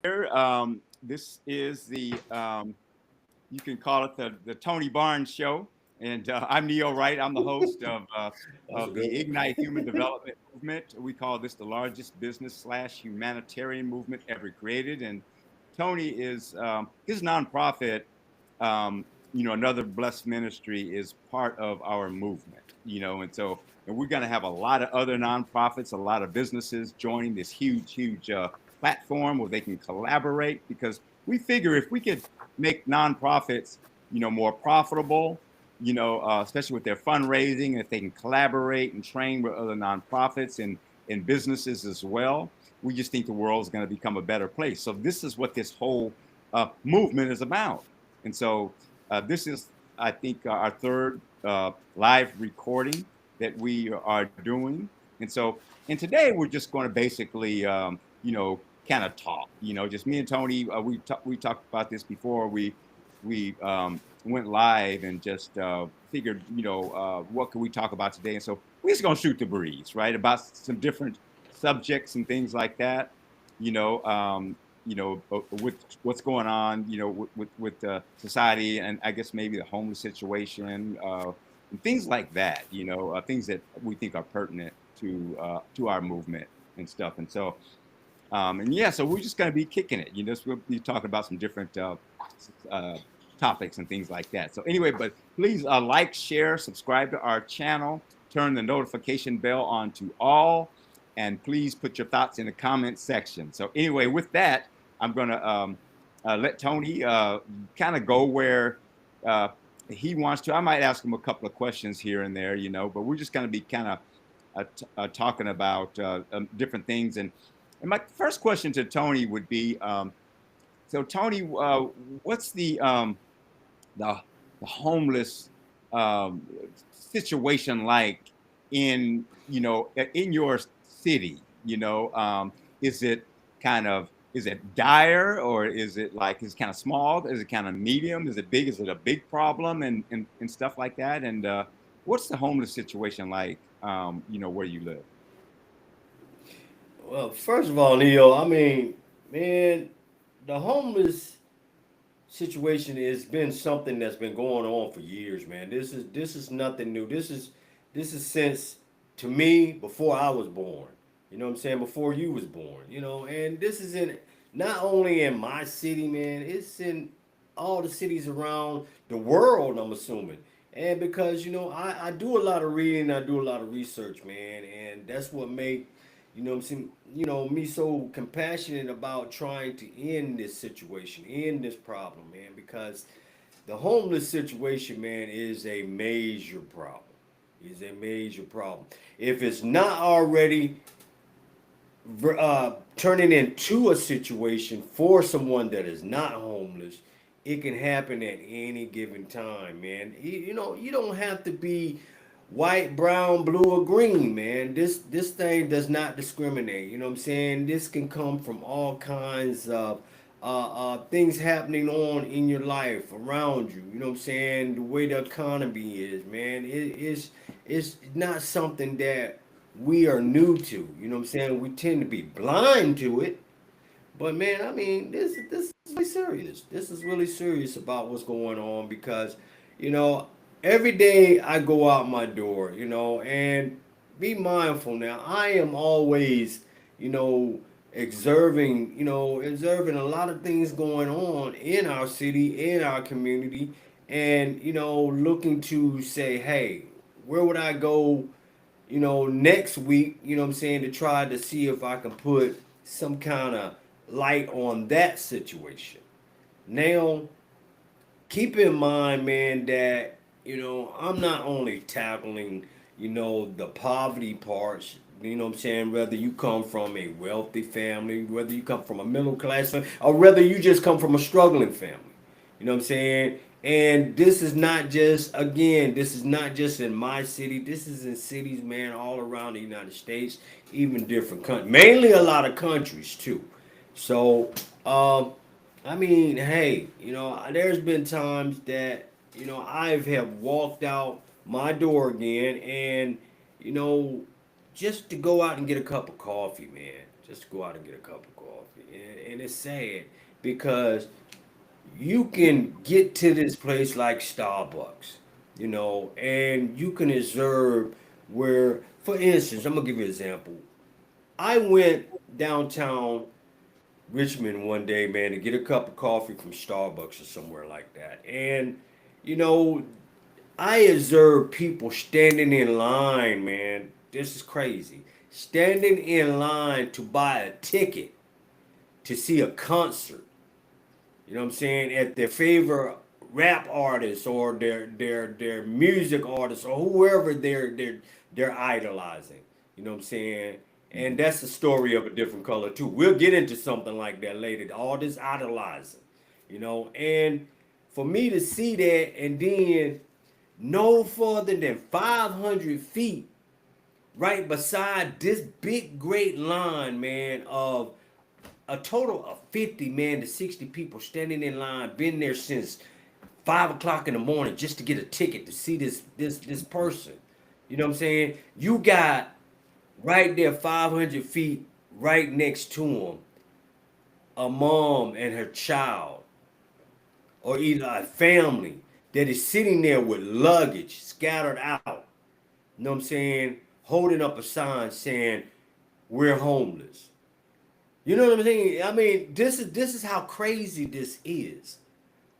here. This is you can call it the Tony Barnes Show. And I'm Neil Wright. I'm the host That's a of good the one. Ignite Human Development Movement. We call this the largest business slash humanitarian movement ever created. And Tony is his nonprofit, um, another blessed ministry is part of our movement, and we're going to have a lot of other nonprofits, a lot of businesses joining this huge platform where they can collaborate because we figure if we could make nonprofits, more profitable, especially with their fundraising, if they can collaborate and train with other nonprofits and businesses as well, we just think the world is going to become a better place. So this is what this whole movement is about. And so this is, I think, our third live recording that we are doing. And today we're just going to basically, kind of talk. Just me and Tony. We talked about this before we went live and just figured, what could we talk about today? And so we're just going to shoot the breeze, right, about some different subjects and things like that. You know, um, with what's going on, with society, and I guess maybe the homeless situation, and things like that. Things that we think are pertinent to our movement and stuff. And so, and yeah, so we're just gonna be kicking it. So we'll be talking about some different uh, topics and things like that. So anyway, but please like, share, subscribe to our channel, turn the notification bell on to all, and please put your thoughts in the comment section. So anyway, with that, I'm gonna let Tony kind of go where uh, he wants to. I might ask him a couple of questions here and there, but we're just gonna be kind of talking about different things. And my first question to Tony would be, so Tony, what's the the homeless um, situation like in your city? Is it is it dire, or is it like is it kind of small? Is it kind of medium? Is it big? Is it a big problem and stuff like that? And what's the homeless situation like? Where you live? Well, first of all, Neil, I mean, man, the homeless situation has been something that's been going on for years, man. This is nothing new. This is since to me before I was born. You know what I'm saying? Before you was born. And this is in not only in my city, man. It's in all the cities around the world. I'm assuming. And because I do a lot of reading, I do a lot of research, man, and that's what make what I'm saying, me so compassionate about trying to end this situation, end this problem, man, because the homeless situation, man, is a major problem. Is a major problem. If it's not already turning into a situation for someone that is not homeless, it can happen at any given time, man. You don't have to be white, brown, blue, or green, man. This thing does not discriminate. You know what I'm saying? This can come from all kinds of things happening on in your life around you. You know what I'm saying? The way the economy is, man. It's not something that we are new to. You know what I'm saying? We tend to be blind to it. But man, I mean, this is really serious. This is really serious about what's going on because, you know, every day I go out my door, and be mindful now. I am always, you know, observing a lot of things going on in our city, in our community, and looking to say, hey, where would I go next week, what I'm saying, to try to see if I can put some kind of light on that situation. Now, keep in mind, man, that, I'm not only tackling, the poverty parts, what I'm saying, whether you come from a wealthy family, whether you come from a middle class family, or whether you just come from a struggling family. You know what I'm saying? And this is not just, again, this is not just in my city. This is in cities, man, all around the United States, even different countries, mainly a lot of countries too. So, I mean, hey, there's been times that, I've have walked out my door again and, you know, just to go out and get a cup of coffee, man. Just to go out and get a cup of coffee. And man. It's sad because you can get to this place like Starbucks, and you can observe where, for instance, I'm gonna give you an example. I went downtown Richmond one day, man, to get a cup of coffee from Starbucks or somewhere like that. And, you know, I observed people standing in line, man. This is crazy. Standing in line to buy a ticket to see a concert. You know what I'm saying? At their favorite rap artist or their music artist or whoever they're idolizing. You know what I'm saying? And Mhm. that's the story of a different color too. We'll get into something like that later. All this idolizing, and for me to see that and then no further than 500 feet right beside this big great line, man, of a total of 50, man, to 60 people standing in line, been there since 5 o'clock in the morning just to get a ticket to see this person. You know what I'm saying? You got right there 500 feet right next to him a mom and her child, or either a family that is sitting there with luggage scattered out. You know what I'm saying? Holding up a sign saying, "We're homeless." You know what I'm saying? I mean, this is how crazy this is.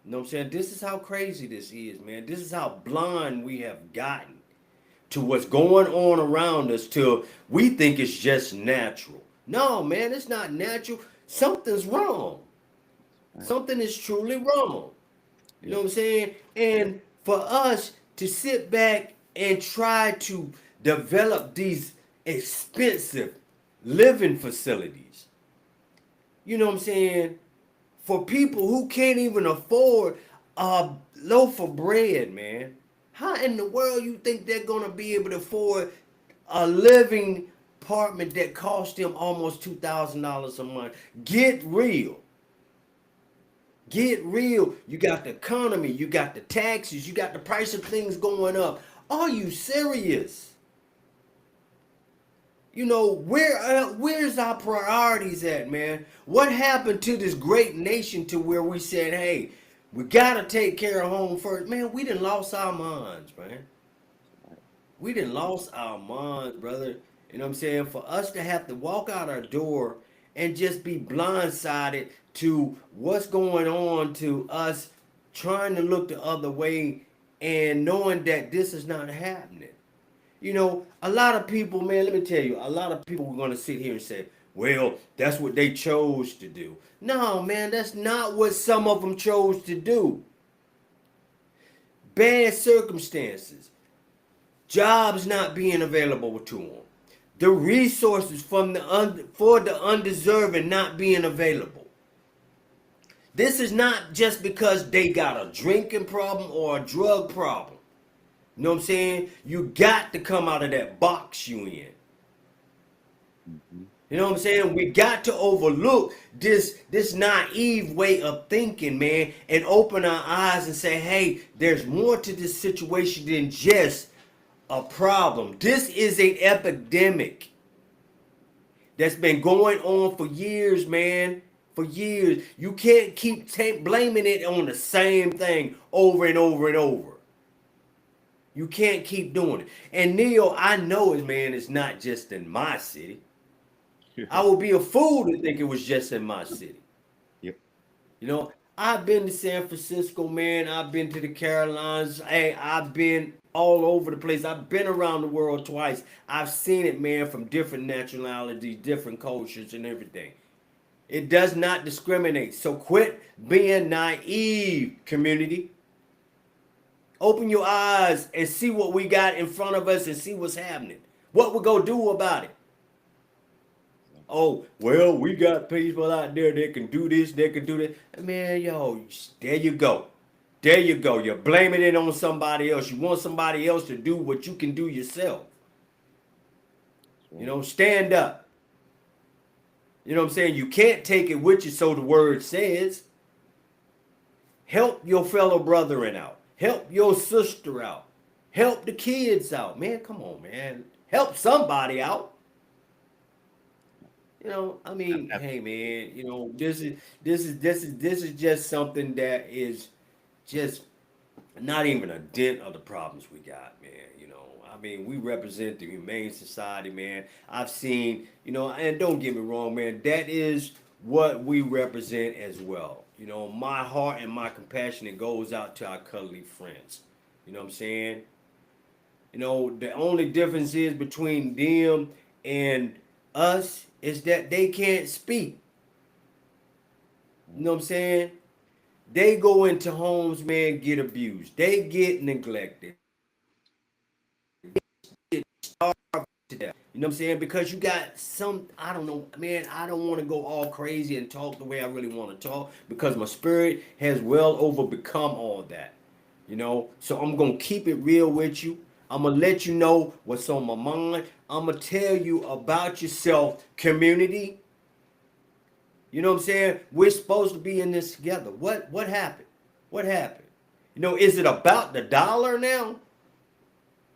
You know what I'm saying? This is how crazy this is, man. This is how blind we have gotten to what's going on around us till we think it's just natural. No, man, it's not natural. Something's wrong. Right. Something is truly wrong. You know Yep. what I'm saying? And for us to sit back and try to develop these expensive living facilities, you know what I'm saying? For people who can't even afford a loaf of bread, man. How in the world you think they're gonna be able to afford a living apartment that cost them almost $2,000 a month? Get real. Get real. You got the economy, you got the taxes, you got the price of things going up. Are you serious? Where's our priorities at, man? What happened to this great nation to where we said, hey, we gotta take care of home first? Man, we done lost our minds, man. Right. We done lost our minds, brother. You know what I'm saying? For us to have to walk out our door and just be blindsided to what's going on, to us trying to look the other way and knowing that this is not happening. A lot of people, man, let me tell you, a lot of people are going to sit here and say, well, that's what they chose to do. No, man, that's not what some of them chose to do. Bad circumstances, jobs not being available to them, the resources for the undeserving not being available. This is not just because they got a drinking problem or a drug problem. You know what I'm saying? You got to come out of that box you in. Mhm. You know what I'm saying? We got to overlook this naive way of thinking, man, and open our eyes and say, hey, there's more to this situation than just a problem. This is an epidemic that's been going on for years, man. For years. You can't keep blaming it on the same thing over and over and over. You can't keep doing it. And Neil, I know it, man, it's not just in my city. I would be a fool to think it was just in my city. Yep. I've been to San Francisco, man. I've been to the Carolinas. Hey, I've been all over the place. I've been around the world twice. I've seen it, man, from different nationalities, different cultures, and everything. It does not discriminate. So quit being naive, community. Open your eyes and see what we got in front of us and see what's happening. What we go do about it? Oh, well, we got people out there that can do this, they can do that. Man, yo, there you go. There you go. You're blaming it on somebody else. You want somebody else to do what you can do yourself. Right. Stand up. You know what I'm saying? You can't take it with you, so the word says. Help your fellow brethren out. Help your sister out. Help the kids out. Man, come on, man. Help somebody out. I mean, hey man, this is just something that is just not even a dent of the problems we got, man. I mean, we represent the humane society, man. I've seen, and don't get me wrong, man, that is what we represent as well. My heart and my compassion, it goes out to our cuddly friends. You know what I'm saying? The only difference is between them and us is that they can't speak. You know what I'm saying? They go into homes, man, get abused. They get neglected. To death. You know what I'm saying? Because you got some, I don't know, man, I don't want to go all crazy and talk the way I really want to talk because my spirit has well over become all that. So I'm going to keep it real with you. I'm going to let you know what's on my mind. I'm going to tell you about yourself, community. You know what I'm saying? We're supposed to be in this together. What happened? What happened? Is it about the dollar now?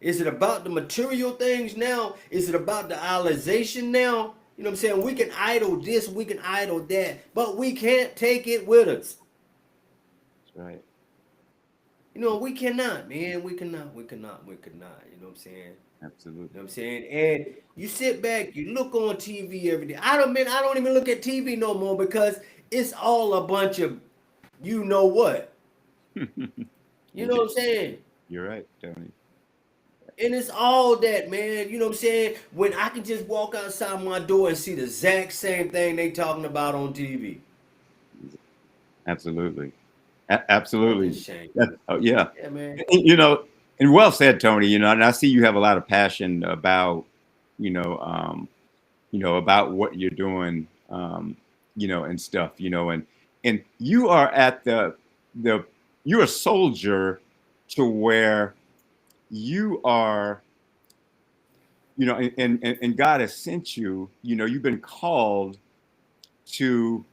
Is it about the material things now? Is it about the idolization now? You know what I'm saying? We can idol this, we can idol that, but we can't take it with us. That's right. We cannot, man. We cannot. You know what I'm saying? You Absolutely. know what I'm saying? And you sit back, you look on TV every day. I don't even look at TV no more because it's all a bunch of you know what. You know It is. what I'm saying? You're right, Tony. And it's all that, man. You know what I'm saying? When I can just walk outside my door and see the exact same thing they talking about on TV. Absolutely. Fucking Absolutely. shame. Oh, yeah. Yeah, man. You know, and well said, Tony. And I see you have a lot of passion about, you know, um, about what you're doing, and stuff, and you are at the you're a soldier to where you are, and God has sent you. You've been called to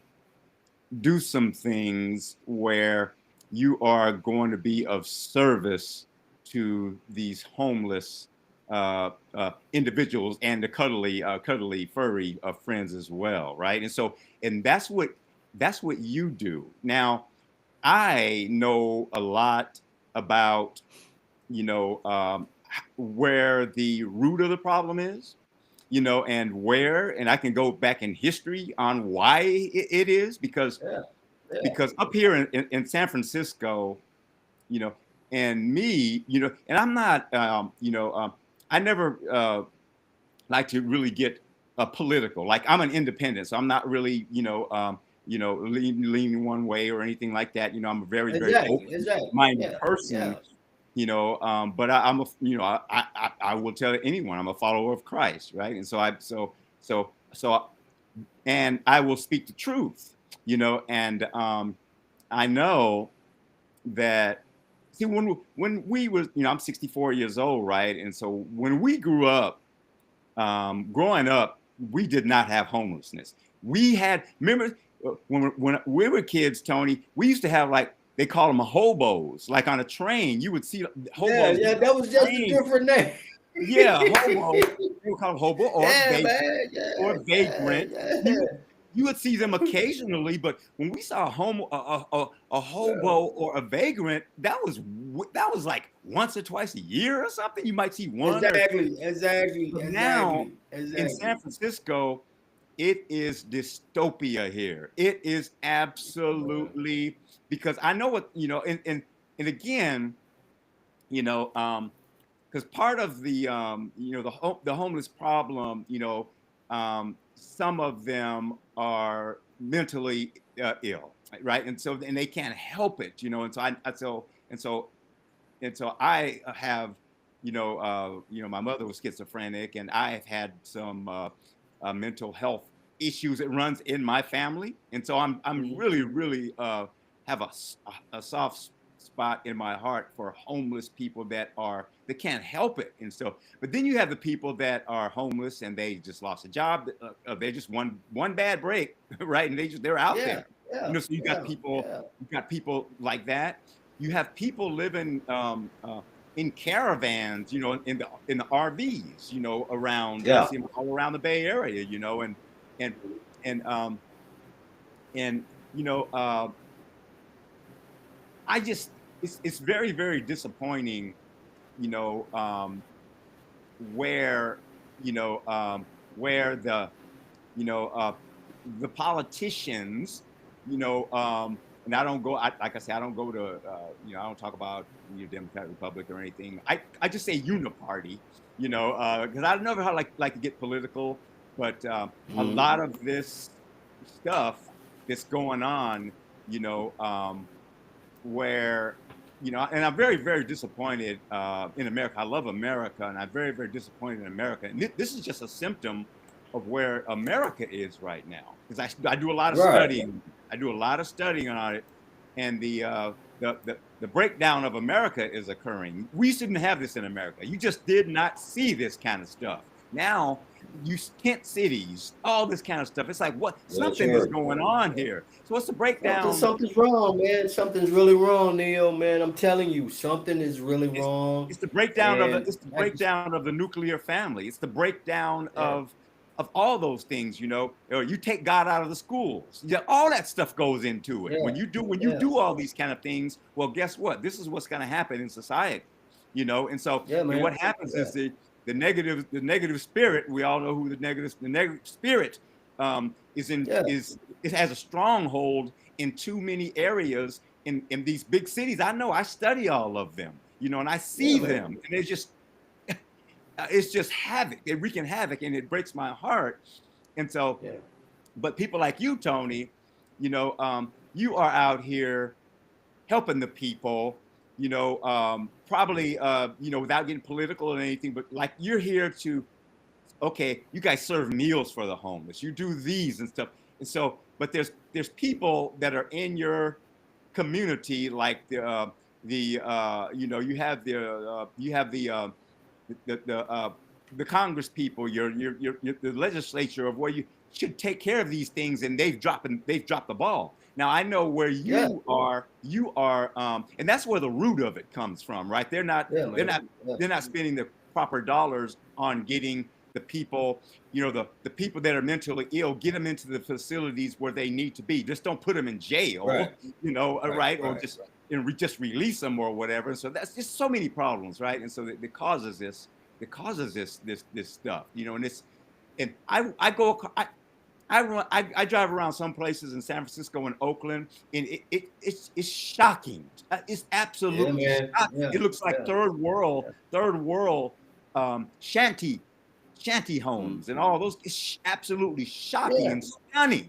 do some things where you are going to be of service to these homeless individuals and the cuddly furry friends as well, right? And that's what you do. Now, I know a lot about where the root of the problem is, and I can go back in history on why it is Yeah, yeah. because up here in San Francisco, you know, and me, and I'm not, I never like to really get political. Like I'm an independent, so I'm not really, leaning one way or anything like that. I'm a very, very Exactly. Exactly. open-minded Yeah. person. Yeah. But I'm a, I will tell anyone I'm a follower of Christ, right? And and I will speak the truth, and I know that. See, when we was, I'm 64 years old, right? And so when we grew up, growing up, we did not have homelessness. We had, remember, when we were kids, Tony, we used to have, like, they call them hobos. Like on a train, you would see Yeah. hobos Yeah. That was just a train. different name. Yeah, hobo. They would call them hobo Yeah, man. Yeah. or Yeah. vagrant. Yeah. You would see them occasionally, but when we saw a hobo or a vagrant, that was like once or twice a year or something. You might see one or. Exactly. Exactly. But now Exactly. in San Exactly. Francisco, it is dystopia here. It is absolutely, because I know what, and again, you know, because part of the the homeless problem, some of them are mentally ill, right? And they can't help it, and so I have, my mother was schizophrenic, and I have had some mental health issues that runs in my family, and so I'm Mhm. really, really have a soft spot in my heart for homeless people that can't help it, and so. But then you have the people that are homeless and they just lost a job, they just one bad break, right? And they're out Yeah. there, Yeah. So you got Yeah. people, Yeah. like that. You have people living in caravans, in the RVs, around. I Yeah. see them all around the Bay Area, and and and you know, I just it's very very disappointing, you know, where you know where you know the politicians, you know, and I don't go, like I say, I don't go to, you know, I don't talk about Democrat, Republic, or anything. I just say uniparty, you know, because I don't know how like to get political, but a lot of this stuff that's going on, you know, where you know, and I'm very, very disappointed in America. I love America, and I'm very, very disappointed in America. And this is just a symptom of where America is right now, because I do a lot of studying. I do a lot of studying on it, and the breakdown of America is occurring. We shouldn't have this in America. You just did not see this kind of stuff. Now you tent cities, all this kind of stuff. It's like what something is going on here. So what's the breakdown? Something's wrong, man. Something's really wrong, Neil. Man, I'm telling you, something is really wrong. It's the breakdown of the nuclear family. It's the breakdown of all those things. You know, you take God out of the schools. Yeah, all that stuff goes into it. When you do all these kind of things, well, guess what? This is what's going to happen in society. You know, and so and what happens is the negative spirit. We all know who the negative spirit it has a stronghold in too many areas in these big cities. I know, I study all of them, you know, and I see them, and it's just havoc. They're wreaking havoc, and it breaks my heart. And so, but people like you, Tony, you know, you are out here helping the people, you know, probably, you know, without getting political or anything, but like you're here to, okay, you guys serve meals for the homeless. You do these and stuff. And so, but there's people that are in your community, like you know, you have the Congress people, the legislature of where you should take care of these things, and they've dropped the ball. Now I know where you are, and that's where the root of it comes from, right? They're not spending the proper dollars on getting the people, you know, the people that are mentally ill, get them into the facilities where they need to be. Just don't put them in jail, you know, or just release them or whatever. And so that's just so many problems, right? And so it causes this stuff, you know. And I drive around some places in San Francisco and Oakland, and it's shocking. It's absolutely shocking. It looks like third world shanty homes and all those. It's absolutely shocking and stunning.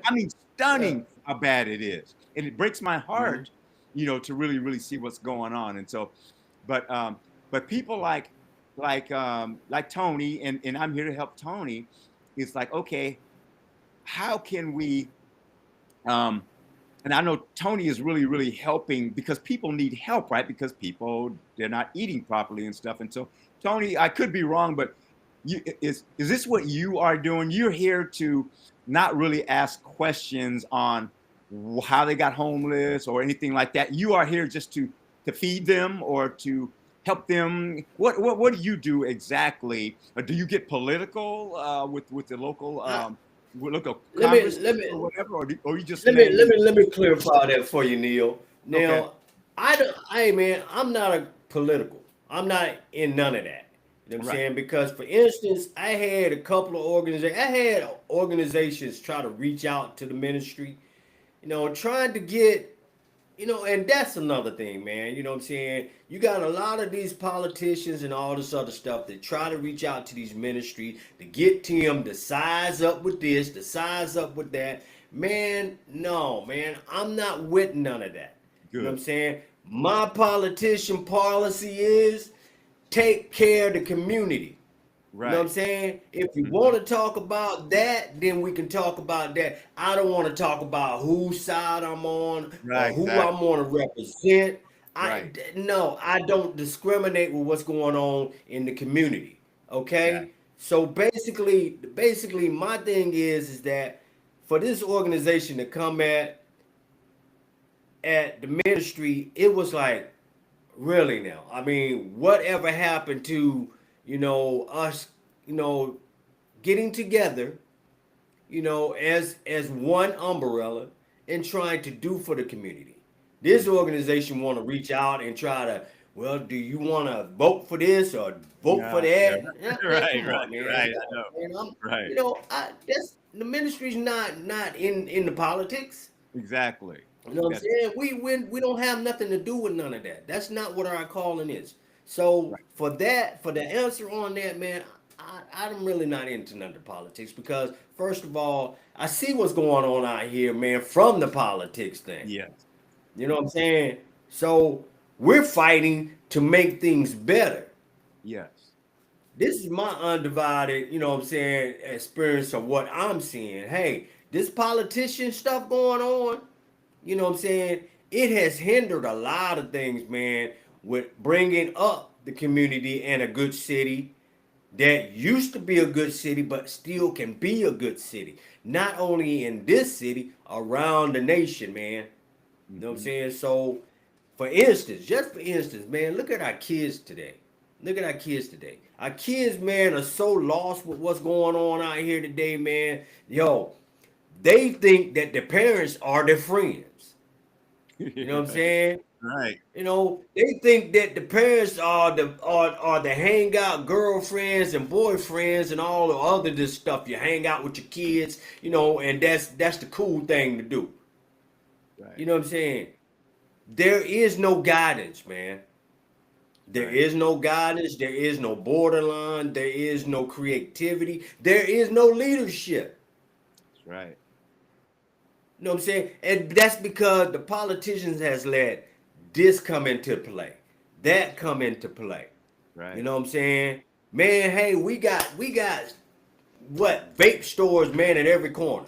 I mean, stunning how bad it is, and it breaks my heart, you know, to really, really see what's going on. And so, but people like Tony, and I'm here to help Tony. It's like, okay, how can we? And I know Tony is really, really helping, because people need help, right? Because they're not eating properly and stuff. And so, Tony, I could be wrong, but is this what you are doing? You're here to not really ask questions on how they got homeless or anything like that. You are here just to feed them or to help them. What do you do exactly? Or do you get political with the local Congress or whatever, or you just let me clarify that for you, Neil. Now, I'm not political. I'm not in none of that. You know what I'm saying? Because, for instance, I had organizations try to reach out to the ministry, you know, trying to get, you know, and that's another thing, man. You know what I'm saying? You got a lot of these politicians and all this other stuff that try to reach out to these ministries to get them to size up with this, to size up with that. Man, no, man, I'm not with none of that. You know what I'm saying? My politician policy is take care of the community. You know what I'm saying? If you want to talk about that, then we can talk about that. I don't want to talk about whose side I'm on or who I'm going to represent. No, I don't discriminate with what's going on in the community. Okay? So basically my thing is that for this organization to come at the ministry, it was like, really now? I mean, whatever happened to, you know, us, you know, getting together as one umbrella and trying to do for the community. This organization want to reach out and try to, well, do you want to vote for this or vote for Yeah, yeah, that? Yeah, man, right, come right, on, man. right. I know. Man, Right. that's the ministry's not in the politics. Exactly. You know what I'm That's saying? We don't have nothing to do with none of that. That's not what our calling is. So right. for the answer on that, man, I'm really not into none of the politics because first of all, I see what's going on out here, man, from the politics thing. Yes. You know what I'm saying? So we're fighting to make things better. Yes. This is my undivided, you know what I'm saying, experience of what I'm seeing. Hey, this politician stuff going on, you know what I'm saying? It has hindered a lot of things, man, with bringing up the community in a good city that used to be a good city, but still can be a good city. Not only in this city, around the nation, man. You know what I'm Hmm. saying? So, for instance, just for instance, man, look at our kids today. Look at our kids today. Our kids, man, are so lost with what's going on out here today, man. Yo, they think that the parents are their friends. You know what I'm Right. saying? Right. They think that the parents are the hangout girlfriends and boyfriends and all the other this stuff. You hang out with your kids, and that's the cool thing to do. You Right. know what I'm saying? There is no guidance, man. There Right. is no guidance. There is no borderline. There is no creativity. There is no leadership. That's right. You know what I'm saying? And that's because the politicians has let this come into play, that come into play. You Right. know what I'm saying? Man, hey, we got what vape stores, man, at every corner.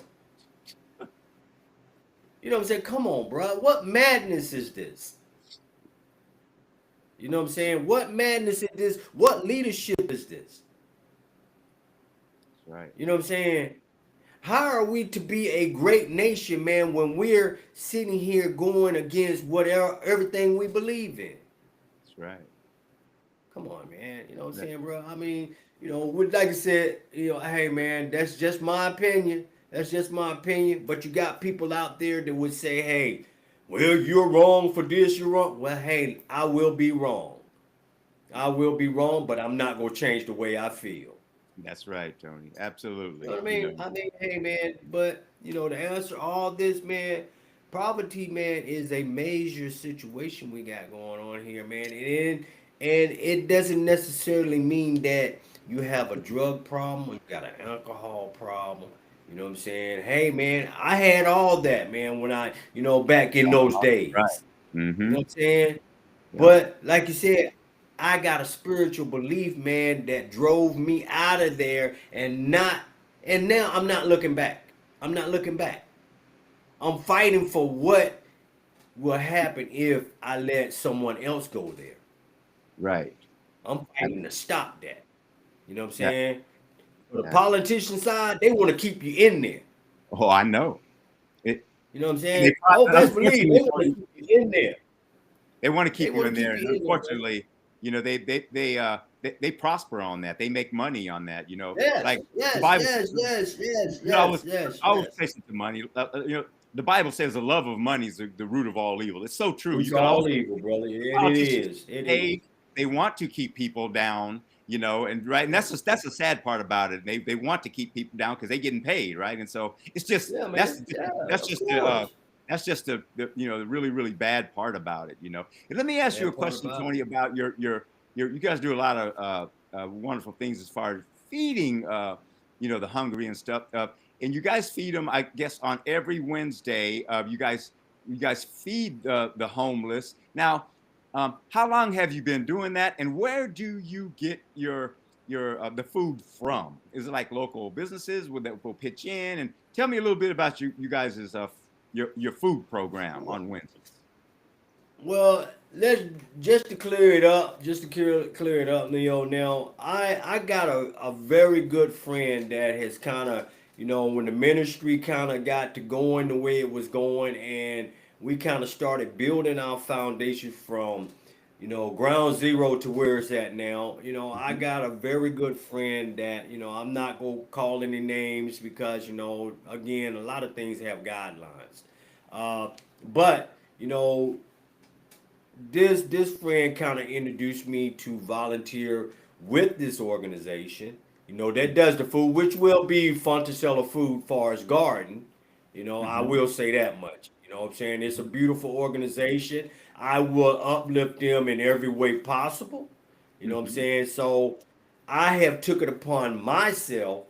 You know what I'm saying? Come on, bro. What madness is this? You know what I'm saying? What madness is this? What leadership is this? That's right. You know what I'm saying? How are we to be a great nation, man, when we're sitting here going against whatever everything we believe in? That's right. Come on, man. You know what I'm That, saying, bro? I mean, like I said, hey, man, that's just my opinion. That's just my opinion. But you got people out there that would say, hey, well, you're wrong for this, you're wrong. Well, hey, I will be wrong. I will be wrong, but I'm not going to change the way I feel. that's right, Tony. You know Absolutely. what I mean? Hey, man, but, to answer all this, man, poverty, man, is a major situation we got going on here, man. And it doesn't necessarily mean that you have a drug problem or you got an alcohol problem. You know what I'm saying? Hey, man, I had all that, man, when back in those Right. days. You know Mm-hmm. what I'm saying? Yep. But like you said, I got a spiritual belief, man, that drove me out of there and now I'm not looking back. I'm not looking back. I'm fighting for what will happen if I let someone else go there. Right. I'm That, fighting to stop that. You know what I'm that, saying? For the that's, politician side, they want to keep you in there. oh, I know. It, You know what I'm they, saying? Oh, best believe unfortunately, they want to Tony, keep you in there. they want to They keep you want in to there, keep and you in there, man. unfortunately, they prosper on that. They make money on that. Yes, Like the yes, Bible. yes, yes, yes, You know, yes, yes, I always yes. chasing to money. The Bible says the love of money is the root of all evil. It's so true. It's You can also all evil, brother, and it politicians is. It is. pay. They want to keep people down. And right, and that's the sad part about it. They want to keep people down because they're getting paid, right? And so it's just Yeah, man. Yeah, that's of just the course. the really really bad part about it. And let me ask you a That part question, about it. Tony, about your you guys do a lot of wonderful things as far as feeding the hungry and stuff. And you guys feed them, I guess, on every Wednesday. You guys feed the homeless. Now, how long have you been doing that, and where do you get your the food from? Is it like local businesses that will pitch in? And tell me a little bit about you guys' your food program on Wednesdays. Well, let's just to clear it up, just to clear it up, Leo. Now, I got a very good friend that has kind of, when the ministry kind of got to going the way it was going, and we kind of started building our foundation from ground zero to where it's at now. I got a very good friend that, I'm not going to call any names because, again, a lot of things have guidelines. Uh, but, this friend kind of introduced me to volunteer with this organization, that does the food, which will be Fontecilla Food Forest Garden. I Mm-hmm. will say that much. You know what I'm saying? It's a beautiful organization. I will uplift them in every way possible. You know what I'm Mm-hmm. saying? So I have took it upon myself,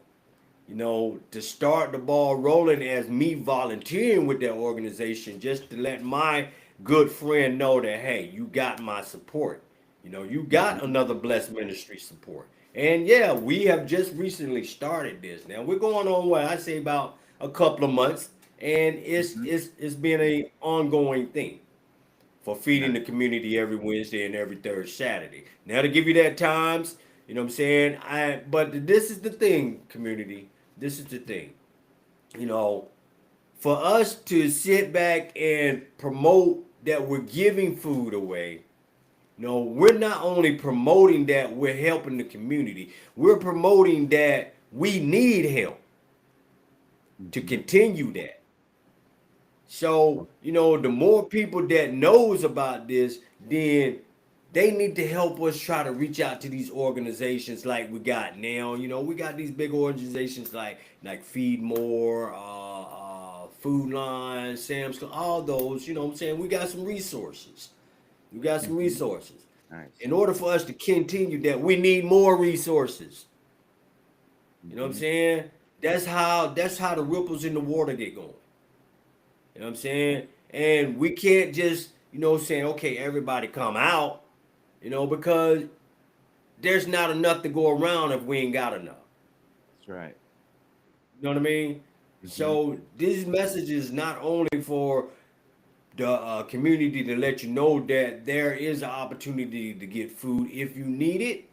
to start the ball rolling as me volunteering with that organization just to let my good friend know that, hey, you got my support. You got Mm-hmm. another blessed ministry support. And yeah, we have just recently started this. Now we're going on what I say about a couple of months, and it's Mm-hmm. it's it's been a ongoing thing for feeding the Nice. community every Wednesday and every third Saturday. Now to give you that times, you know what I'm saying? But this is the thing, community. This is the thing. You know, for us to sit back and promote that we're giving food away, we're not only promoting that we're helping the community, we're promoting that we need help to Mm-hmm. continue that. So, the more people that knows about this, then they need to help us try to reach out to these organizations like we got now. We got these big organizations like Feed More, Food Line, Sam's Club, all those, what I'm saying? We got some resources. We got some Mm-hmm. resources. Nice. In order for us to continue that, we need more resources. You know what I'm Mm-hmm. saying? That's how the ripples in the water get going. You know what I'm saying? And we can't just, saying, okay, everybody come out, because there's not enough to go around if we ain't got enough. That's right. You know what I mean? Mm-hmm. So this message is not only for the community to let you know that there is an opportunity to get food if you need it,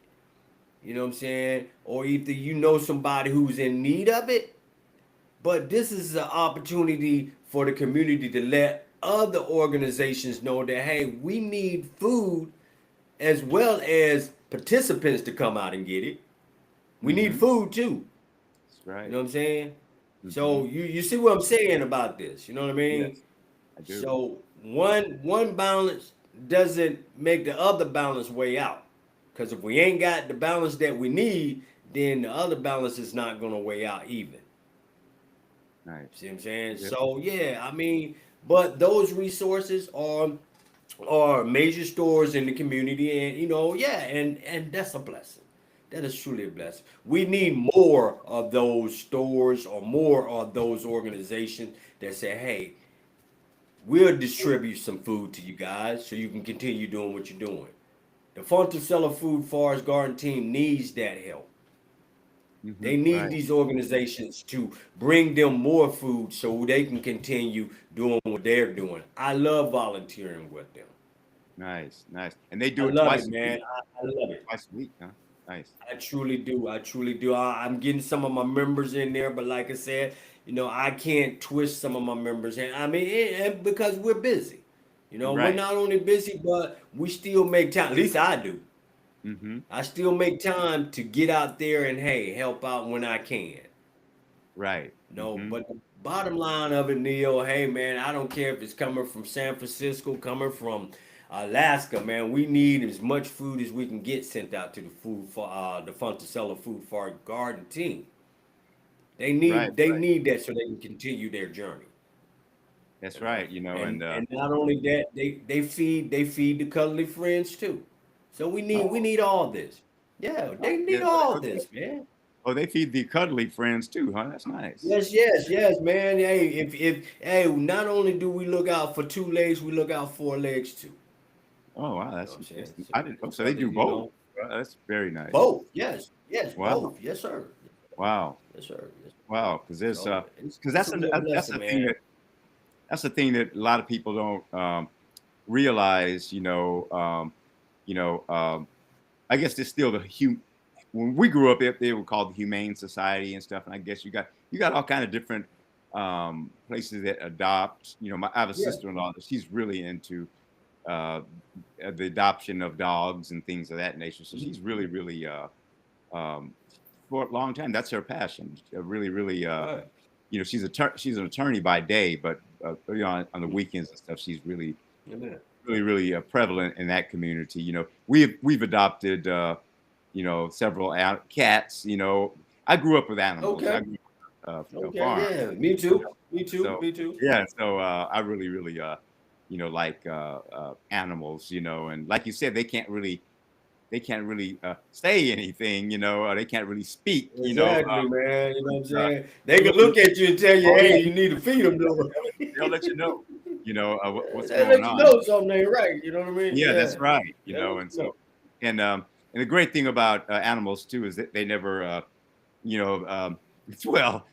you know what I'm saying? Or either somebody who's in need of it. But this is an opportunity for the community to let other organizations know that, hey, we need food as well as participants to come out and get it. We need Mm-hmm. food too. That's You right. know what I'm saying? Mm-hmm. So you see what I'm saying about this. You know what I mean? Yes, I do. So one balance doesn't make the other balance way out. Because if we ain't got the balance that we need, then the other balance is not gonna weigh out even. Nice. See what I'm saying? Yeah. So yeah, I mean, but those resources are major stores in the community, and yeah, and that's a blessing. That is truly a blessing. We need more of those stores or more of those organizations that say, hey, we'll distribute some food to you guys so you can continue doing what you're doing. The Fontecilla Food Forest Garden team needs that help. Mm-hmm. They need Right. these organizations to bring them more food so they can continue doing what they're doing. I love volunteering with them. Nice. Nice. And they I do it love it, twice a week. man. I love it. Twice a week, huh? Nice. I truly do. I truly do. I'm getting some of my members in there, but like I said, I can't twist some of my members. And I mean, because we're busy. We're Right. not only busy, but we still make time. At least I do. Mm-hmm. I still make time to get out there and, hey, help out when I can. Right. No, Mm-hmm. but the bottom line of it, Neil, hey man, I don't care if it's coming from San Francisco, coming from Alaska, man. We need as much food as we can get sent out to the food for the Fontecilla Food for Garden team. They Right. need they Right. need that so they can continue their journey. That's right. And And and not only that, they feed the cuddly friends too. So we oh, need all this. Yeah, oh, they need yeah. all Okay. this, man. Oh, they feed the cuddly friends too, huh? That's nice. Yes, yes, yes, man. Hey, if hey, not only do we look out for two legs, we look out for legs too. Oh, wow. You know what I'm saying? So I didn't. Oh, it's so they brothers, do both. That's very nice. both. Yes, yes, Wow. both. Yes, sir. Wow. Yes, sir. Yes, sir. Wow. Because there's So because it's a real that's blessing, the thing man. that's the thing that a lot of people don't realize. You know. I guess there's still when we grew up, they were called the Humane Society and stuff. And I guess you got all kind of different places that adopt. I have a Yeah. sister-in-law that she's really into the adoption of dogs and things of that nature. So she's really, really, um, for a long time, that's her passion. Really, really, Right. you know, she's an attorney by day, but you know, on the weekends and stuff, she's really, Amen. really, really prevalent in that community. You know, we've adopted, you know, several cats. You know, I grew up with animals. I Okay. grew up a Okay. farm. Yeah. Me You know, too. Me too. so Me too. yeah, so I really, really, you know, like animals. You know, and like you said, they can't really say anything. You know, or they can't really speak. You know, Exactly, man. You know what I'm uh, saying? They they'll can let you, look at you and tell you, oh yeah, hey, you need to feed them, though. they'll let you know. You know what's They going let you on. know something ain't right. You know what I mean? Yeah, Yeah. that's right. You They let know, you and so know. and the great thing about animals too is that they never, you know, well,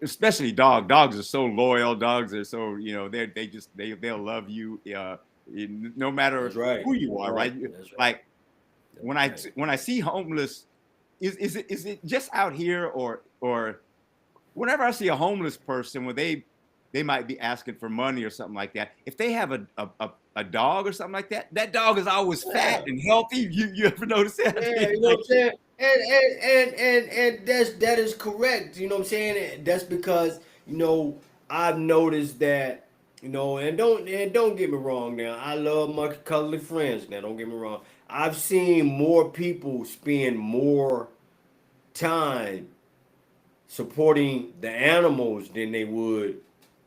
especially dogs are so loyal. Dogs are so, you know, they'll love you, no matter That's right. who you That's are, right. right? That's right. Like That's right. when I see homeless, is it just out here, or whenever I see a homeless person where they might be asking for money or something like that, if they have a dog or something like that, that dog is always fat Yeah. and healthy. You ever notice that? Yeah, you know what I'm saying? And that is correct. You know what I'm saying? That's because, I've noticed that, and don't get me wrong now. I love my cuddly friends now, don't get me wrong. I've seen more people spend more time supporting the animals than they would,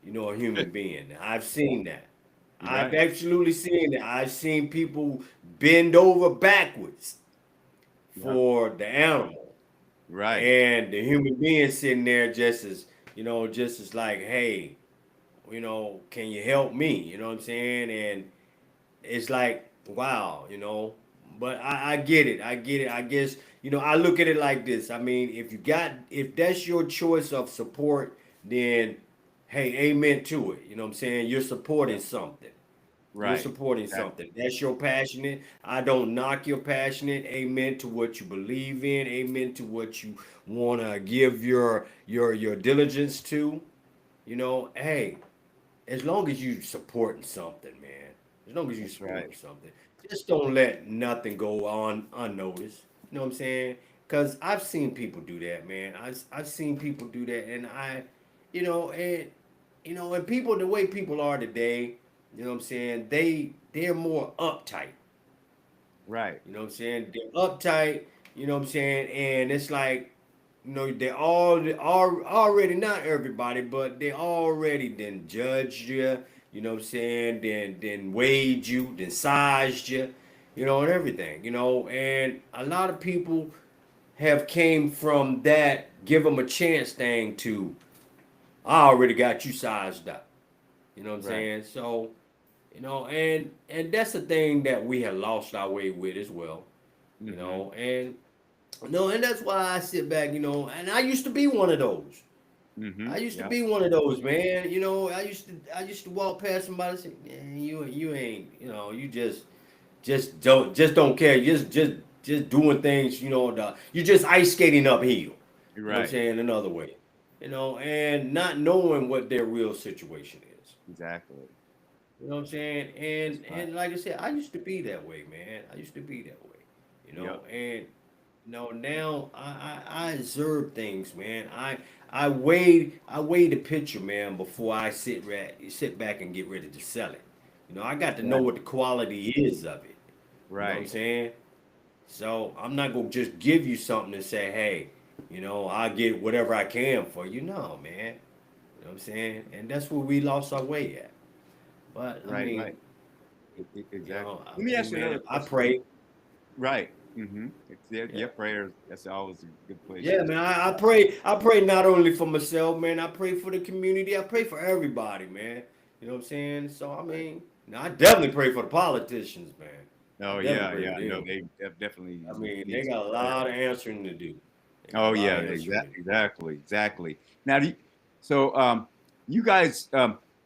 a human being. I've seen that. You're I've right. absolutely seen that. I've seen people bend over backwards Yeah. for the animal, Right. and the human being sitting there just as like, hey, can you help me? You know what I'm saying? And it's like, wow, but I get it. I get it. I guess, I look at it like this. I mean, if that's your choice of support, then hey, amen to it. You know what I'm saying? You're supporting something. You're Right. supporting Exactly. something. That's your passionate. I don't knock your passionate. Amen to what you believe in. Amen to what you want to give your diligence to. Hey, as long as you supporting something, man. As long as you That's right. supporting something, just don't let nothing go on unnoticed. You know what I'm saying? Because I've seen people do that, man. I've seen people do that, and you know, and and people, the way people are today, you know what I'm saying? They're more uptight. Right. You know what I'm saying? They're uptight. You know what I'm saying? And it's like, they all already, not everybody, but they already then judged you. You know what I'm saying? Then weighed you, then sized you, and everything. And a lot of people have came from that give them a chance thing to, I already got you sized up. You know what I'm Right. saying? So, and that's the thing that we have lost our way with as well. Mm-hmm. And no, and that's why I sit back, and I used to be one of those. Mm-hmm. I used to Yeah. be one of those, man. I used to walk past somebody and say, man, you ain't, you just don't care. Just doing things, you're just ice skating uphill. You know what I'm Right. saying? Another way. And not knowing what their real situation is. Exactly. You know what I'm saying? That's And right. and like I said, I used to be that way, man. I used to be that way. Yep. And now I observe things, man. I weigh the picture, man, before I sit back and get ready to sell it. I got to know Right. what the quality is of it. You know what I'm Right. saying? So I'm not gonna just give you something and say, hey, I'll get whatever I can for you. No, man. You know what I'm saying? And that's where we lost our way at. But I Right. mean, Right. Exactly. Let me hey ask you man, another I question. pray. Right. Mm-hmm. Yeah. Your prayers. That's always a good place Yeah, to man. start. I pray. I pray not only for myself, man. I pray for the community. I pray for everybody, man. You know what I'm saying? So I Right. mean, I definitely pray for the politicians, man. I Oh definitely yeah. pray Yeah. for No, them. they definitely I mean, need they some got a prayer. lot of answering to do. They got a Oh lot yeah. of answering to do. Exactly. Exactly. Now, so you guys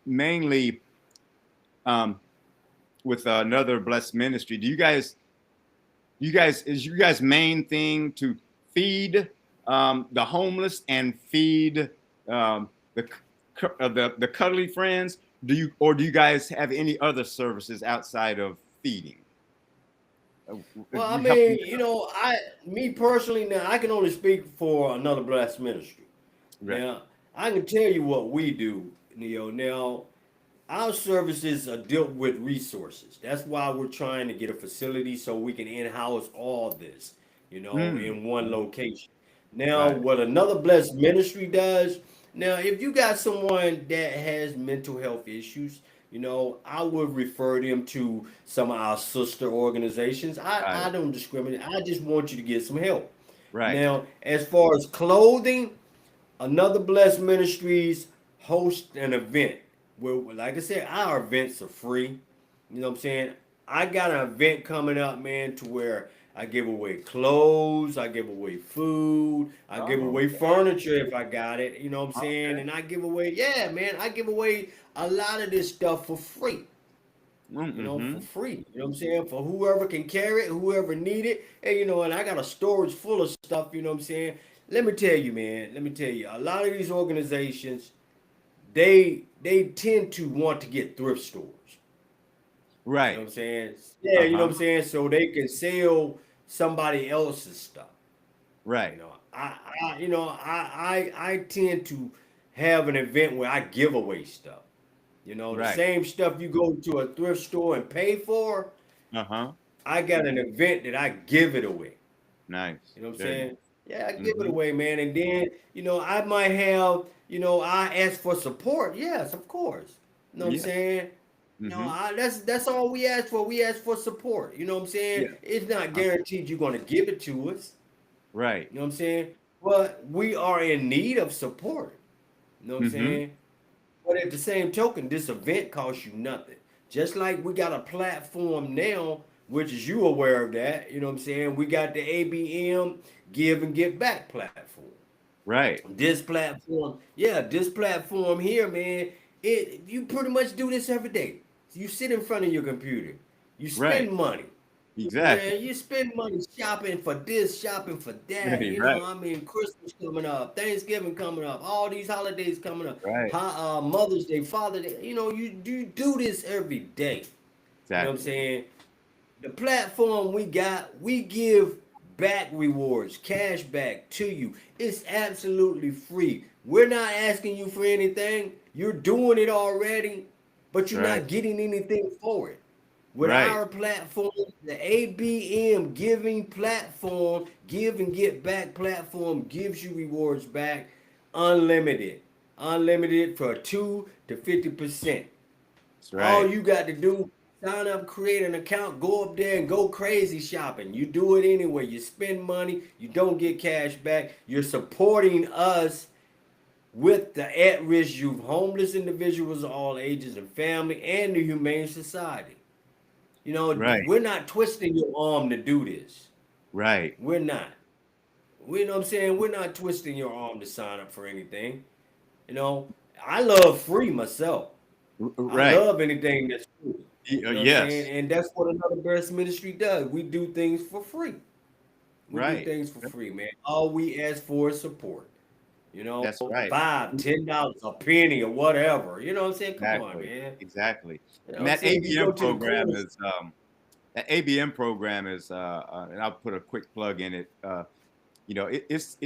mainly um, with another blessed ministry. Is you guys main thing to feed the homeless and feed the cuddly friends, do you guys have any other services outside of feeding? Well, I You help mean, them. me personally, now I can only speak for Another Blessed Ministry. Right. Now, I can tell you what we do, Neo. Now, our services are dealt with resources. That's why we're trying to get a facility so we can in-house all this, Mm, in one location. Now, right. what Another Blessed Ministry does, now, if you got someone that has mental health issues, I would refer them to some of our sister organizations. I Right. don't discriminate. I just want you to get some help. Right. Now, as far as clothing, Another Blessed Ministries host an event where, like I said, our events are free. You know what I'm saying? I got an event coming up, man, to where I give away clothes, I give away food, I give Oh, away furniture if I got it. You know what I'm saying? okay. And I give away, yeah, man, I give away a lot of this stuff for free. For Mm-hmm. free. You know what I'm saying? For whoever can carry it, whoever need it. And and I got a storage full of stuff, you know what I'm saying? Let me tell you, man, let me tell you, a lot of these organizations, they tend to want to get thrift stores. You know Right. what I'm saying? Yeah, you know Uh-huh. what I'm saying? So they can sell somebody else's stuff. You Right. know, I tend to have an event where I give away stuff. The Right. same stuff you go to a thrift store and pay for, Uh-huh. I got an event that I give it away. Nice. You know what I'm Very saying? nice. Yeah, I give it Mm-hmm. away, man. And then, I might have, I ask for support. Yes, of course. You know what I'm Yeah. saying? Mm-hmm. That's all we ask for. We ask for support. You know what I'm saying? Yeah. It's not Uh, guaranteed you're gonna give it to us. right. You know what I'm saying? But we are in need of support. You know what I'm Mm-hmm. saying? But at the same token, this event costs you nothing. Just like we got a platform now, which is you aware of that, you know what I'm saying? We got the ABM Give and Get Back platform. Right. This platform here, man, you pretty much do this every day. You sit in front of your computer, you Right. spend money. Exactly. Man, you spend money shopping for this, shopping for that. Right. Right. I mean, Christmas coming up, Thanksgiving coming up, all these holidays coming up, Right. Mother's Day, Father's Day. You do this every day. You know what I'm Exactly. saying? The platform we got, we give back rewards, cash back to you. It's absolutely free. We're not asking you for anything. You're doing it already, but you're Right. not getting anything for it. With Right. our platform, the ABM giving platform, give and get back platform gives you rewards back unlimited. Unlimited for 2 to 50%. That's All right. you got to do, sign up, create an account, go up there and go crazy shopping. You do it anyway. You spend money, you don't get cash back. You're supporting us with the at-risk youth, homeless individuals of all ages and family, and the Humane Society. Right. We're not twisting your arm to do this. Right. We're not. We know what I'm saying? We're not twisting your arm to sign up for anything. You know, I love free myself. I Right. love anything that's free. You know what I'm saying? Yes. And that's what Another Breast Ministry does. We do things for free. We do Right. things for free, man. All we ask for is support. That's right. $5, $10, a penny, or whatever. You know what I'm saying? Come on, Exactly. man. Exactly. You know And what I'm that saying? You go ABM to the program corner. is that ABM program is and I'll put a quick plug in it. It is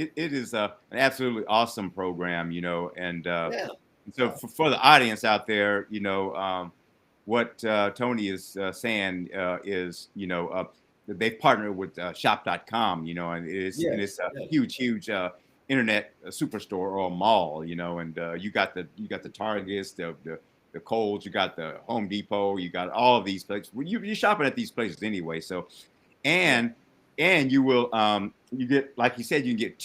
an absolutely awesome program, Yeah. and so for the audience out there, what Tony is saying is, they've partnered with shop.com, and it's Yes. a Yes. huge internet superstore or mall, and you got the Targets, the Kohl's, you got the Home Depot, you got all of these places. Well, you're shopping at these places anyway, so Right. and you will you get, like you said, you can get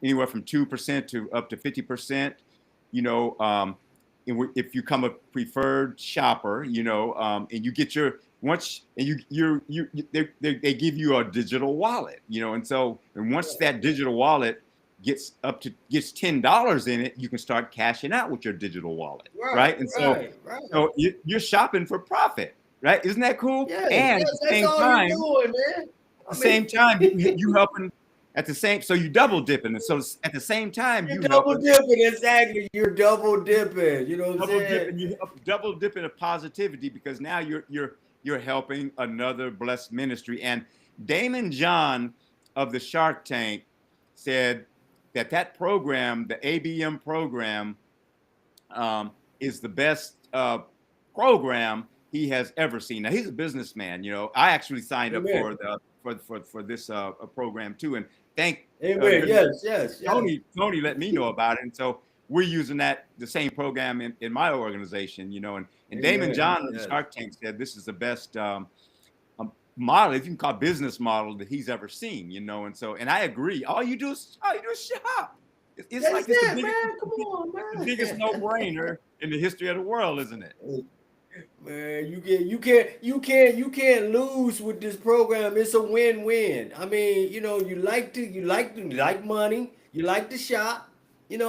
anywhere from 2% to up to 50%, you know if you come a preferred shopper, and you get your once and they give you a digital wallet, and so and once that digital wallet gets $10 in it, you can start cashing out with your digital wallet, Right. right? And so Right. Right. so you're shopping for profit, right? Isn't that cool? Yes. And at Yes. That's all you're doing, man. I the mean, same time, you helping At the same, so you double dipping, and so at the same time You're you double helping. dipping, exactly. You're double dipping. You know what I'm Double saying? dipping, you help double dipping of positivity because now you're helping another blessed ministry. And Damon John of the Shark Tank said that that program, the ABM program, is the best program he has ever seen. Now he's a businessman. You know, I actually signed up Amen. for the for this program too, and thank Amen. goodness Yes, yes, yes. Tony let me know about it, and so we're using the same program in my organization. You know, and Damon Amen. John of the Yes. Shark Tank said this is the best model, if you can call business model, that he's ever seen. You know, and so I agree. All you do is shop. It's That's like it's it, man. Come on, the biggest man. no-brainer in the history of the world, isn't it? Man, you can't lose with this program. It's a win-win. I mean, you like money, you like to shop, and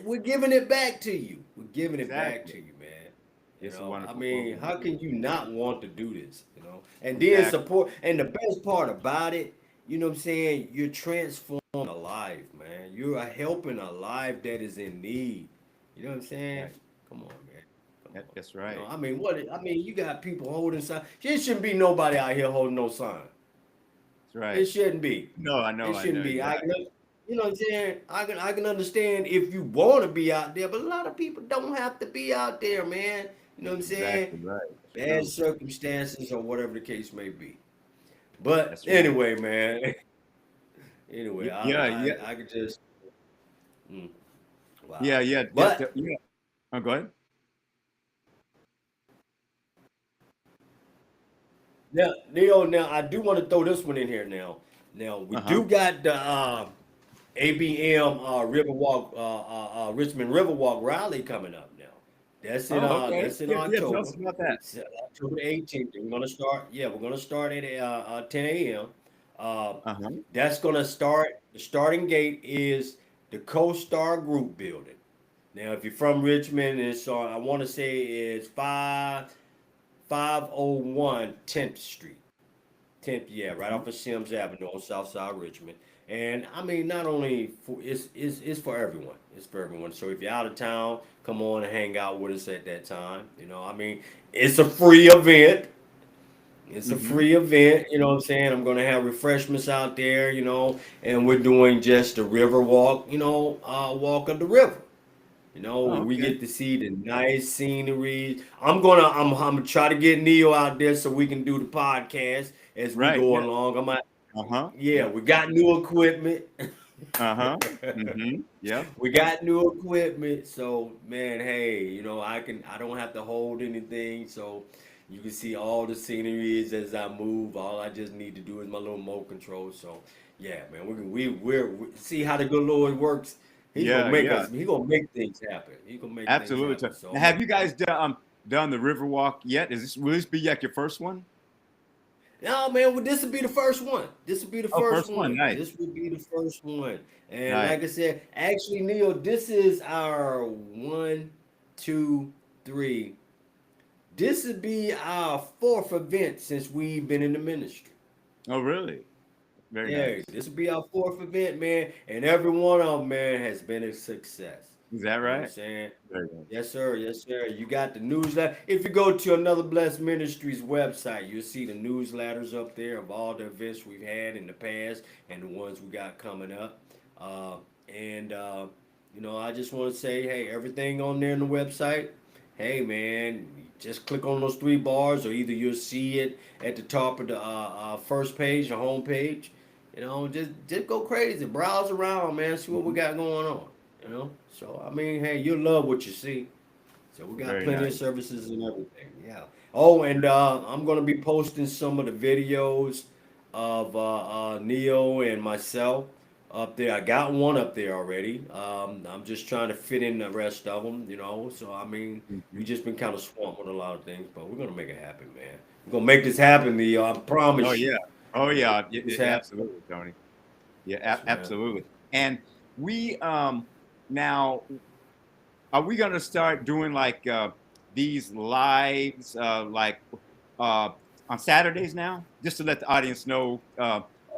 we're giving it back to you. We're giving it back Exactly. to you, man. It's a I wonderful mean, program. how can you not want to do this? And then Exactly. support. And the best part about it, you know what I'm saying? You're transforming a life, man. You are helping a life that is in need. You know what I'm saying? Right. Come on, man. Come on. That's right. I mean, you got people holding signs. There shouldn't be nobody out here holding no sign. That's right. It shouldn't be. No, I It know. I shouldn't know. be. Exactly. You know what I'm saying? I can understand if you want to be out there, but a lot of people don't have to be out there, man. You know what I'm saying? Exactly right. That's Bad true. circumstances or whatever the case may be. But That's right. anyway, man. Anyway, Yeah. I could just mm, Yeah. wow. Yeah. Yeah. But Yeah. Oh, go ahead. now, Neil, now I do want to throw this one in here now. Now we Uh huh. do got the ABM Richmond Riverwalk Rally coming up now. Oh, okay. That's in Yeah. Yeah. Tell October. us about that. It's October the 18th. We're gonna start at 10 a.m. Uh, Uh huh. that's gonna start. The starting gate is the Co-Star Group building. Now, if you're from Richmond, it's I want to say it's 501 10th Street. 10th, yeah, right Mhm. off of Sims Avenue on South Side Richmond. And I mean, not only for it's for everyone. It's for everyone. So if you're out of town, come on and hang out with us at that time. I mean, it's a free event. It's a Mhm. free event, you know what I'm saying? I'm gonna have refreshments out there, and we're doing just the river walk, walk of the river. Oh, We okay. get to see the nice scenery. I'm gonna try to get Neo out there so we can do the podcast as we Right. go Yeah. along. Uh huh. Yeah, Yep. we got new equipment. Uh huh. Mhm. Yep. We got new equipment, so man, hey, I don't have to hold anything, so you can see all the sceneries as I move. All I just need to do is my little remote control. So yeah, man, we see how the good Lord works. Yeah. Yeah. He gonna make things happen. He gonna make things Absolutely. So, happen. So now, I'm have you guys done the Riverwalk yet? Will this be like your first one? No, man, well, this would be the first one. This would be the Oh, first first one. one. Nice. This would be the first one. And Nice. like I said, actually, Neil, this is our one, two, three. This would be our fourth event since we've been in the ministry. Oh, really? Very Yeah, nice. this will be our fourth event, man. And every one of them, man, has been a success. Is that You know what I'm right? saying? Very nice. Yes, sir. Yes, sir. You got the newsletter. If you go to Another Blessed Ministries website, you'll see the newsletters up there of all the events we've had in the past and the ones we got coming up. And I just want to say, hey, everything on there on the website. Hey, man, just click on those three bars, or either you'll see it at the top of the first page, the home page. Just go crazy, browse around, man, see what we Mhm. got going on. So I mean, hey, you'll love what you see. So we got Very plenty of nice. services and everything. Yeah. Oh, and I'm gonna be posting some of the videos of Neo and myself up there. I got one up there already. I'm just trying to fit in the rest of them. So I mean, we Mhm. just been kind of swamped with a lot of things, but we're gonna make it happen, man. We're gonna make this happen, Neo. I Oh, promise you. yeah. Oh, We're gonna yeah. make this happen. Absolutely, Tony. Yeah. Yes, man. Absolutely. And we now are we going to start doing like these lives like uh on Saturdays now, just to let the audience know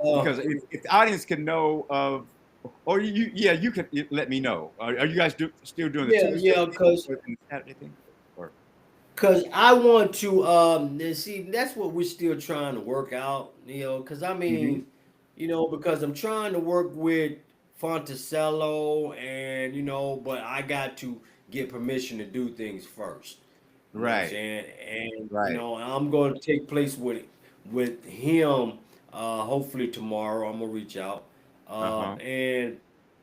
because if the audience can know of, or you could let me know. Are you guys still doing the yeah, Tuesday yeah, thing because or the Saturday thing? Or I want to see that's what we're still trying to work out, because I hmm mean, because I'm trying to work with Fonticello and but I got to get permission to do things first. You know what I'm right, saying? And right. I'm going to take place with him. Hopefully tomorrow, I'm gonna reach out. Uh-huh. And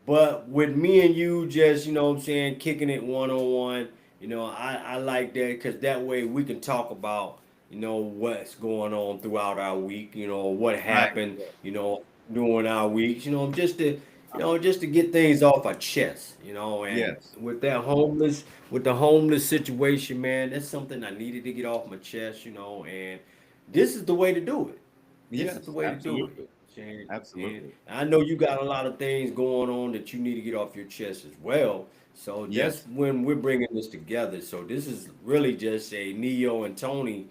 but with me and you, just what I'm saying, kicking it one on one. I like that because that way we can talk about what's going on throughout our week. What Right. happened. During our weeks. Just to get things off our chest. And Yes. with the homeless situation, man, that's something I needed to get off my chest. And this is the way to do it. This is the Yes. way to do it. Absolutely. And Absolutely. I know you got a lot of things going on that you need to get off your chest as well. So that's Yes. when we're bringing this together. So this is really just a Neo and Tony